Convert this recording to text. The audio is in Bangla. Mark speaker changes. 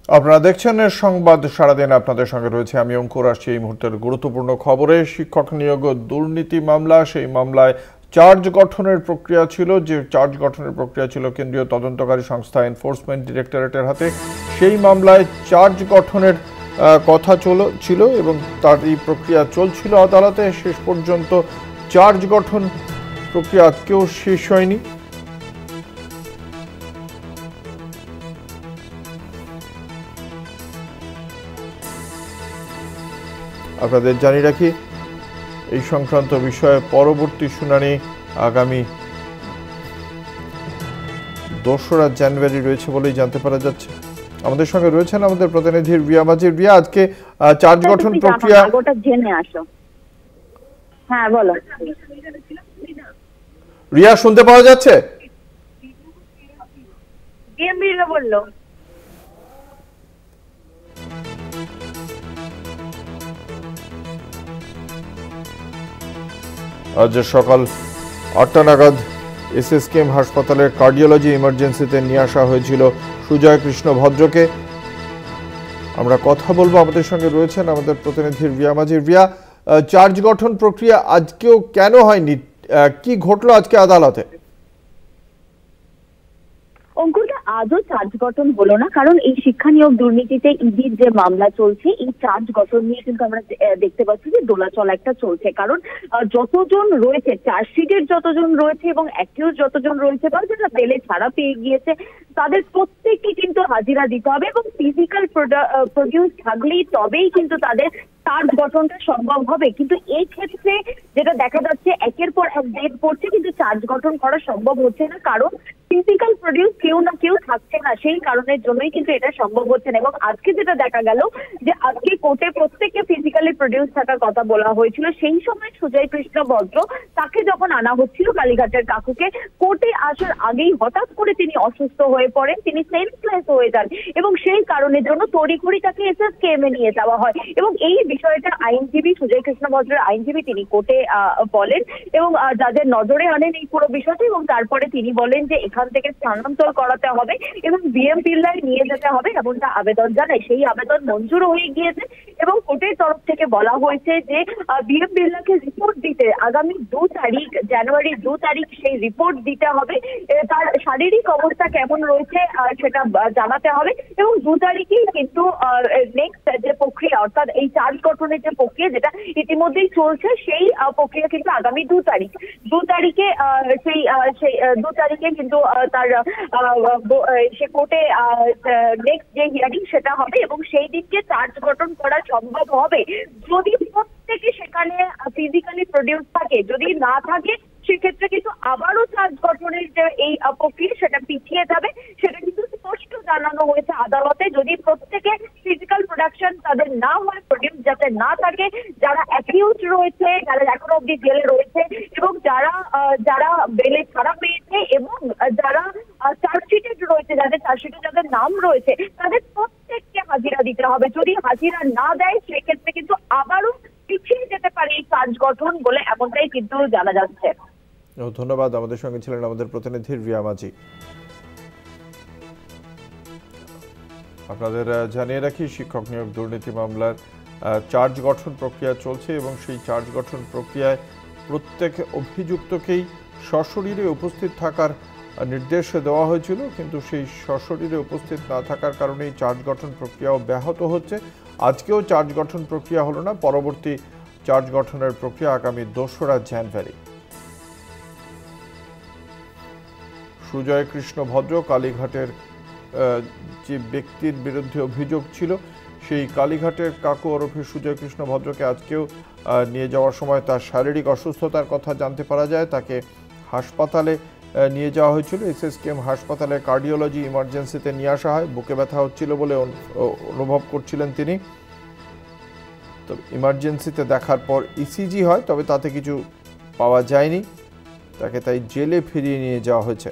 Speaker 1: আপনারা দেখছেন সংবাদ সারাদিন, আপনাদের সঙ্গে রয়েছে আমি অঙ্কুর। আসছি এই মুহূর্তের গুরুত্বপূর্ণ খবরে। শিক্ষক নিয়োগ দুর্নীতি মামলা, সেই মামলায় চার্জ গঠনের প্রক্রিয়া ছিল, যে চার্জ গঠনের প্রক্রিয়া ছিল কেন্দ্রীয় তদন্তকারী সংস্থা এনফোর্সমেন্ট ডিরেক্টরেটের হাতে। সেই মামলায় চার্জ গঠনের কথা ছিল এবং তার এই প্রক্রিয়া চলছিল আদালতে। শেষ পর্যন্ত চার্জ গঠন প্রক্রিয়া আজকেও শেষ হয়নি। আপনাদের জানিয়ে রাখি, এই সংক্রান্ত বিষয়ে পরবর্তী শুনানি আগামী 2রা জানুয়ারি রয়েছে বলেই জানতে পারা যাচ্ছে। আমাদের সঙ্গে রয়েছেন আমাদের প্রতিনিধি রিয়া মাজির। রিয়া, আজকে চার্জ গঠন প্রক্রিয়া
Speaker 2: জেনে আসো। হ্যাঁ বলো
Speaker 1: রিয়া, শুনতে পাওয়া যাচ্ছে?
Speaker 2: বললো
Speaker 1: আজ সকাল 8টা নাগাদ এসএসকেএম হাসপাতালের কার্ডিওলজি ইমার্জেন্সিতে নিয়ে আসা হয়েছিল সুজয় কৃষ্ণ ভদ্রকে। আমরা কথা বলবো, আমাদের সঙ্গে রয়েছেন আমাদের প্রতিনিধি রিয়া মাজির। রিয়া, চার্জ গঠন প্রক্রিয়া আজকেও কেন হয়নি? কি ঘটলো আজকে আদালতে?
Speaker 2: অঙ্কুরটা আজও চার্জ গঠন হলো না, কারণ এই শিক্ষা নিয়োগ দুর্নীতিতে ইডির যে মামলা চলছে, এই চার্জ গঠন নিয়ে কিন্তু আমরা দেখতে পাচ্ছি যে দোলাচল একটা চলছে। কারণ যতজন রয়েছে, চার্জশিটের যতজন রয়েছে এবং অ্যাকিউজ যতজন রয়েছে বা যারা বেলে ছাড়া পেয়ে গিয়েছে, তাদের প্রত্যেককে কিন্তু হাজিরা দিতে হবে এবং ফিজিক্যাল প্রডিউস থাকলেই তবেই কিন্তু তাদের চার্জ গঠনটা সম্ভব হবে। কিন্তু এই ক্ষেত্রে যেটা দেখা যাচ্ছে, একের পর এক ডেট পড়ছে কিন্তু চার্জ গঠন করা সম্ভব হচ্ছে না, কারণ ফিজিক্যাল প্রডিউস কেউ না কেউ থাকছে না। সেই কারণের জন্যই কিন্তু এটা সম্ভব হচ্ছে না। এবং আজকে যেটা দেখা গেল যে আজকে কোর্টে প্রত্যেককে ফিজিক্যালি প্রডিউস থাকার কথা বলা হয়েছিল। সেই সময় সুজয় কৃষ্ণ ভদ্র, তাকে যখন আনা হচ্ছিল কালীঘাটের কাকুকে, কোর্টে আসার আগেই হঠাৎ করে তিনি অসুস্থ হয়ে পড়েন, তিনি সেন্সলেস হয়ে যান এবং সেই কারণের জন্য তড়িঘড়ি তাকে এসএসকেএম এ নিয়ে যাওয়া হয়। এবং এই বিষয়টা আইনজীবী, সুজয় কৃষ্ণ ভদ্রের আইনজীবী, তিনি কোর্টে বলেন এবং যাদের নজরে আনেন এই পুরো বিষয়টি। এবং তারপরে তিনি বলেন যে এখান থেকে স্থানান্তর করাতে হবে এবং বিএম বিড়লায় নিয়ে যেতে হবে, এমনটা আবেদন জানায়। সেই আবেদন মঞ্জুর হয়ে গিয়েছে এবং কোর্টের তরফ থেকে বলা হয়েছে যে বিএম বিড়লাকে রিপোর্ট দিতে আগামী 2 তারিখ, জানুয়ারি 2 তারিখ সেই রিপোর্ট দিতে হবে। তার শারীরিক অবস্থা কেমন রয়েছে সেটা জানাতে হবে এবং 2 তারিখেই কিন্তু নেক্সট যে প্রক্রিয়া, অর্থাৎ এই চার্জ গঠনের যে প্রক্রিয়া যেটা ইতিমধ্যেই চলছে, সেই প্রক্রিয়া কিন্তু আগামী 2 তারিখে সেই 2 তারিখে কিন্তু তার সে কোর্টে নেক্সট যে হিয়ারিং সেটা হবে এবং সেই দিনকে চার্জ গঠন করা সম্ভব হবে যদি প্রত্যেকে সেখানে ফিজিক্যালি প্রডিউস থাকে। যদি না থাকে সেক্ষেত্রে কিন্তু আবারও চার্জ গঠনের যে এই প্রক্রিয়া সেটা পিছিয়ে যাবে। সেটা কিন্তু স্পষ্ট জানানো হয়েছে আদালতে। যদি প্রত্যেকে ফিজিক্যাল প্রোডাকশন তাদের না হয়, প্রডিউস যাতে না থাকে, যারা অ্যাকিউজ রয়েছে, যারা এখনো অব্দি জেলে রয়েছে এবং যারা বেলে ছাড়া পেয়েছে এবং যারা চার্জশিটেড রয়েছে, যাদের চার্জশিটে যাদের নাম রয়েছে, তাদের প্রত্যেককে হাজিরা দিতে হবে। যদি হাজিরা না দেয় সেক্ষেত্রে কিন্তু আবারও পিছিয়ে যেতে পারে এই চার্জ গঠন বলে এমনটাই কিন্তু জানা যাচ্ছে।
Speaker 1: ধন্যবাদ। আমাদের সঙ্গে ছিলেন আমাদের প্রতিনিধি রিয়া মাজি। আপনাদের জানিয়ে রাখি, শিক্ষক নিয়োগ দুর্নীতি মামলার চার্জ গঠন প্রক্রিয়া চলছে এবং সেই চার্জ গঠন প্রক্রিয়ায় প্রত্যেক অভিযুক্তকেই সশরীরে উপস্থিত থাকার নির্দেশ দেওয়া হয়েছিল, কিন্তু সেই সশরীরে উপস্থিত না থাকার কারণেই চার্জ গঠন প্রক্রিয়াও ব্যাহত হচ্ছে। আজকেও চার্জ গঠন প্রক্রিয়া হলো না। পরবর্তী চার্জ গঠনের প্রক্রিয়া আগামী 2রা জানুয়ারি। সুজয় কৃষ্ণ ভদ্র, কালীঘাটের যে ব্যক্তির বিরুদ্ধে অভিযোগ ছিল, সেই কালীঘাটের কাকু ওরফে সুজয় কৃষ্ণ ভদ্রকে আজকেও নিয়ে যাওয়ার সময় তার শারীরিক অসুস্থতার কথা জানতে পারা যায়। তাকে হাসপাতালে নিয়ে যাওয়া হয়েছিল। এসএসকেএম হাসপাতালে কার্ডিওলজি ইমার্জেন্সিতে নিয়ে আসা হয়। বুকে ব্যথা হচ্ছিল বলে অনুভব করছিলেন তিনি। তো ইমার্জেন্সিতে দেখার পর ইসিজি হয়, তবে তাতে কিছু পাওয়া যায়নি। তাকে তাই জেলে ফিরিয়ে নিয়ে যাওয়া হয়েছে।